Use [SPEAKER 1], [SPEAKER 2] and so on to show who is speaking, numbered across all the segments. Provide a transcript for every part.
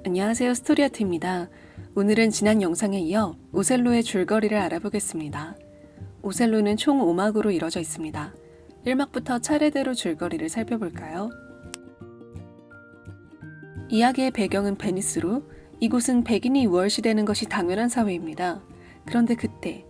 [SPEAKER 1] 안녕하세요, 스토리아트입니다. 오늘은 지난 영상에 이어 오셀로의 줄거리를 알아보겠습니다. 오셀로는 총 5막으로 이뤄져 있습니다. 1막부터 차례대로 줄거리를 살펴볼까요? 이야기의 배경은 베니스로 이곳은 백인이 우월시되는 것이 당연한 사회입니다. 그런데 그때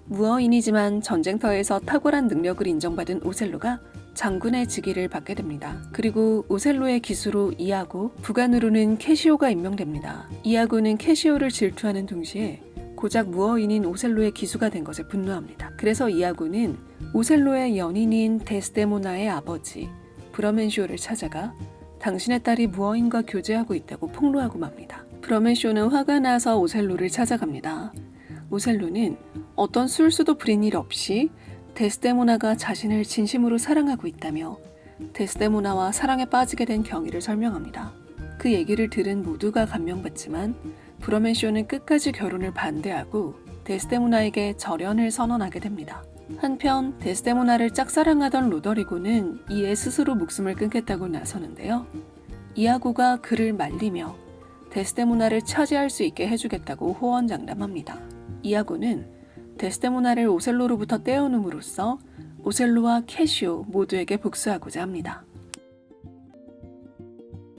[SPEAKER 1] 무어인이지만 전쟁터에서 탁월한 능력을 인정받은 오셀로가 장군의 직위를 받게 됩니다. 그리고 오셀로의 기수로 이아고, 부관으로는 캐시오가 임명됩니다. 이아고는 캐시오를 질투하는 동시에 고작 무어인인 오셀로의 기수가 된 것에 분노합니다. 그래서 이아고는 오셀로의 연인인 데스데모나의 아버지 브러멘쇼를 찾아가 당신의 딸이 무어인과 교제하고 있다고 폭로하고 맙니다. 브러멘쇼는 화가 나서 오셀로를 찾아갑니다. 오셀로는 어떤 술수도 부린 일 없이 데스데모나가 자신을 진심으로 사랑하고 있다며 데스데모나와 사랑에 빠지게 된 경위를 설명합니다. 그 얘기를 들은 모두가 감명받지만 브러멘쇼는 끝까지 결혼을 반대하고 데스데모나에게 절연을 선언하게 됩니다. 한편 데스데모나를 짝사랑하던 로더리고는 이에 스스로 목숨을 끊겠다고 나서는데요. 이아고가 그를 말리며 데스데모나를 차지할 수 있게 해주겠다고 호언장담합니다. 이아고는 데스데모나를 오셀로로부터 떼어놓음으로써 오셀로와 캐시오 모두에게 복수하고자 합니다.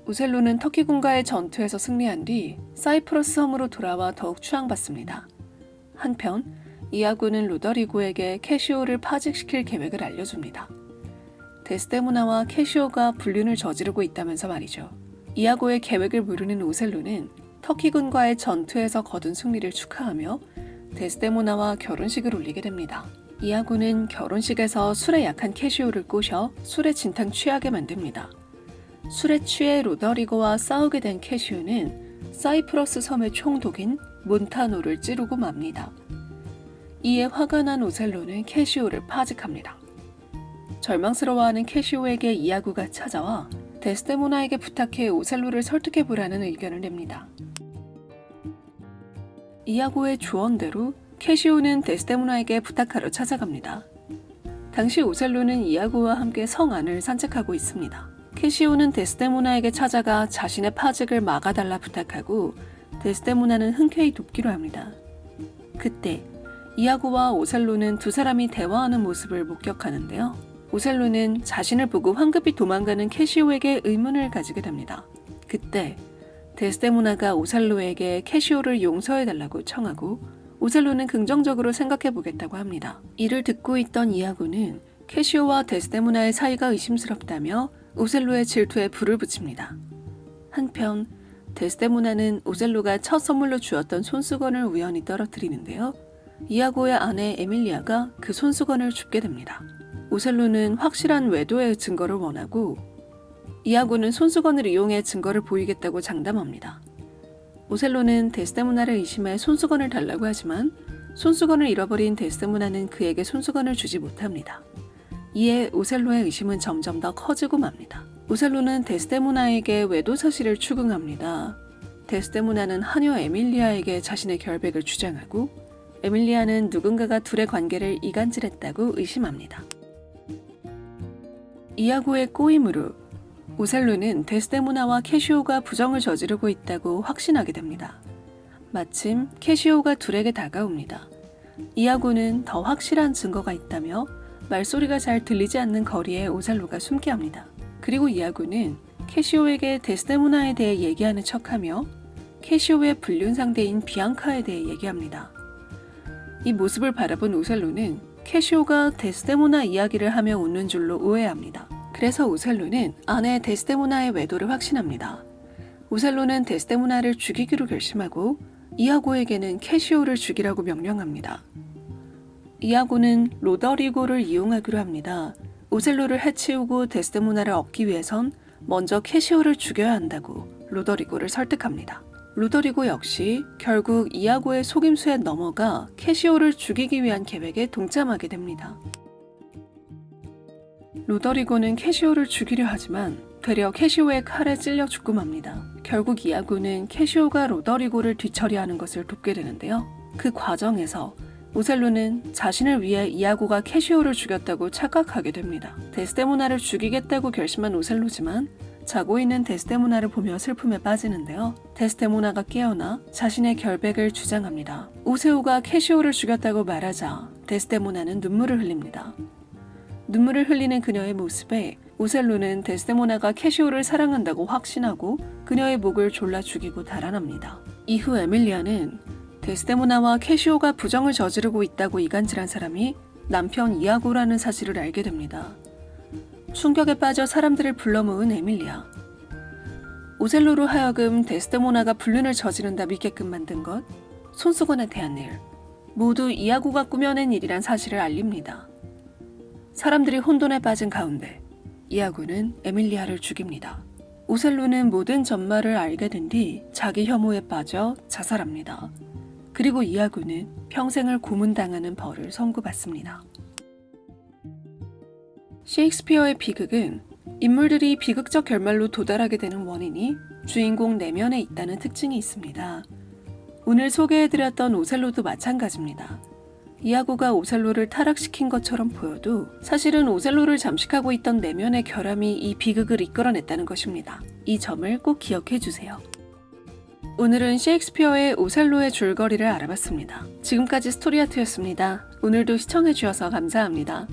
[SPEAKER 1] 오셀로는 터키군과의 전투에서 승리한 뒤 사이프러스 섬으로 돌아와 더욱 추앙받습니다. 한편 이아고는 로더리고에게 캐시오를 파직시킬 계획을 알려줍니다. 데스데모나와 캐시오가 불륜을 저지르고 있다면서 말이죠. 이아고의 계획을 모르는 오셀로는 터키군과의 전투에서 거둔 승리를 축하하며 데스데모나와 결혼식을 올리게 됩니다. 이아고는 결혼식에서 술에 약한 캐시오를 꼬셔 술에 진탕 취하게 만듭니다. 술에 취해 로더리고와 싸우게 된 캐시오는 사이프러스 섬의 총독인 몬타노를 찌르고 맙니다. 이에 화가 난 오셀로는 캐시오를 파직합니다. 절망스러워하는 캐시오에게 이아고가 찾아와 데스데모나에게 부탁해 오셀로를 설득해보라는 의견을 냅니다. 이아고의 조언대로 캐시오는 데스데모나에게 부탁하러 찾아갑니다. 당시 오셀로는 이아고와 함께 성 안을 산책하고 있습니다. 캐시오는 데스데모나에게 찾아가 자신의 파직을 막아달라 부탁하고 데스데모나는 흔쾌히 돕기로 합니다. 그때 이아고와 오셀로는 두 사람이 대화하는 모습을 목격하는데요. 오셀로는 자신을 보고 황급히 도망가는 캐시오에게 의문을 가지게 됩니다. 그때 데스데모나가 오셀로에게 캐시오를 용서해달라고 청하고 오셀로는 긍정적으로 생각해보겠다고 합니다. 이를 듣고 있던 이아고는 캐시오와 데스데모나의 사이가 의심스럽다며 오셀로의 질투에 불을 붙입니다. 한편 데스데모나는 오셀로가 첫 선물로 주었던 손수건을 우연히 떨어뜨리는데요. 이아고의 아내 에밀리아가 그 손수건을 줍게 됩니다. 오셀로는 확실한 외도의 증거를 원하고 이아고는 손수건을 이용해 증거를 보이겠다고 장담합니다. 오셀로는 데스데모나를 의심해 손수건을 달라고 하지만 손수건을 잃어버린 데스데모나는 그에게 손수건을 주지 못합니다. 이에 오셀로의 의심은 점점 더 커지고 맙니다. 오셀로는 데스데모나에게 외도 사실을 추궁합니다. 데스데모나는 하녀 에밀리아에게 자신의 결백을 주장하고 에밀리아는 누군가가 둘의 관계를 이간질했다고 의심합니다. 이아고의 꼬임으로 오셀로는 데스데모나와 캐시오가 부정을 저지르고 있다고 확신하게 됩니다. 마침 캐시오가 둘에게 다가옵니다. 이아고는 더 확실한 증거가 있다며 말소리가 잘 들리지 않는 거리에 오셀로가 숨게 합니다. 그리고 이아고는 캐시오에게 데스데모나에 대해 얘기하는 척하며 캐시오의 불륜 상대인 비앙카에 대해 얘기합니다. 이 모습을 바라본 오셀로는 캐시오가 데스데모나 이야기를 하며 웃는 줄로 오해합니다. 그래서 오셀로는 아내 데스데모나의 외도를 확신합니다. 오셀로는 데스데모나를 죽이기로 결심하고 이아고에게는 캐시오를 죽이라고 명령합니다. 이아고는 로더리고를 이용하기로 합니다. 오셀로를 해치우고 데스데모나를 얻기 위해선 먼저 캐시오를 죽여야 한다고 로더리고를 설득합니다. 로더리고 역시 결국 이아고의 속임수에 넘어가 캐시오를 죽이기 위한 계획에 동참하게 됩니다. 로더리고는 캐시오를 죽이려 하지만 되려 캐시오의 칼에 찔려 죽고 맙니다. 결국 이아고는 캐시오가 로더리고를 뒤처리하는 것을 돕게 되는데요. 그 과정에서 오셀로는 자신을 위해 이아고가 캐시오를 죽였다고 착각하게 됩니다. 데스데모나를 죽이겠다고 결심한 오셀로지만 자고 있는 데스데모나를 보며 슬픔에 빠지는데요. 데스데모나가 깨어나 자신의 결백을 주장합니다. 오세오가 캐시오를 죽였다고 말하자 데스데모나는 눈물을 흘립니다. 눈물을 흘리는 그녀의 모습에 오셀로는 데스데모나가 캐시오를 사랑한다고 확신하고 그녀의 목을 졸라 죽이고 달아납니다. 이후 에밀리아는 데스데모나와 캐시오가 부정을 저지르고 있다고 이간질한 사람이 남편 이아고라는 사실을 알게 됩니다. 충격에 빠져 사람들을 불러 모은 에밀리아. 오셀로로 하여금 데스데모나가 불륜을 저지른다 믿게끔 만든 것, 손수건에 대한 일, 모두 이아고가 꾸며낸 일이란 사실을 알립니다. 사람들이 혼돈에 빠진 가운데 이아고는 에밀리아를 죽입니다. 오셀로는 모든 전말을 알게 된 뒤 자기 혐오에 빠져 자살합니다. 그리고 이아고는 평생을 고문당하는 벌을 선고받습니다. 셰익스피어의 비극은 인물들이 비극적 결말로 도달하게 되는 원인이 주인공 내면에 있다는 특징이 있습니다. 오늘 소개해드렸던 오셀로도 마찬가지입니다. 이아고가 오셀로를 타락시킨 것처럼 보여도 사실은 오셀로를 잠식하고 있던 내면의 결함이 이 비극을 이끌어냈다는 것입니다. 이 점을 꼭 기억해 주세요. 오늘은 셰익스피어의 오셀로의 줄거리를 알아봤습니다. 지금까지 스토리아트였습니다. 오늘도 시청해 주셔서 감사합니다.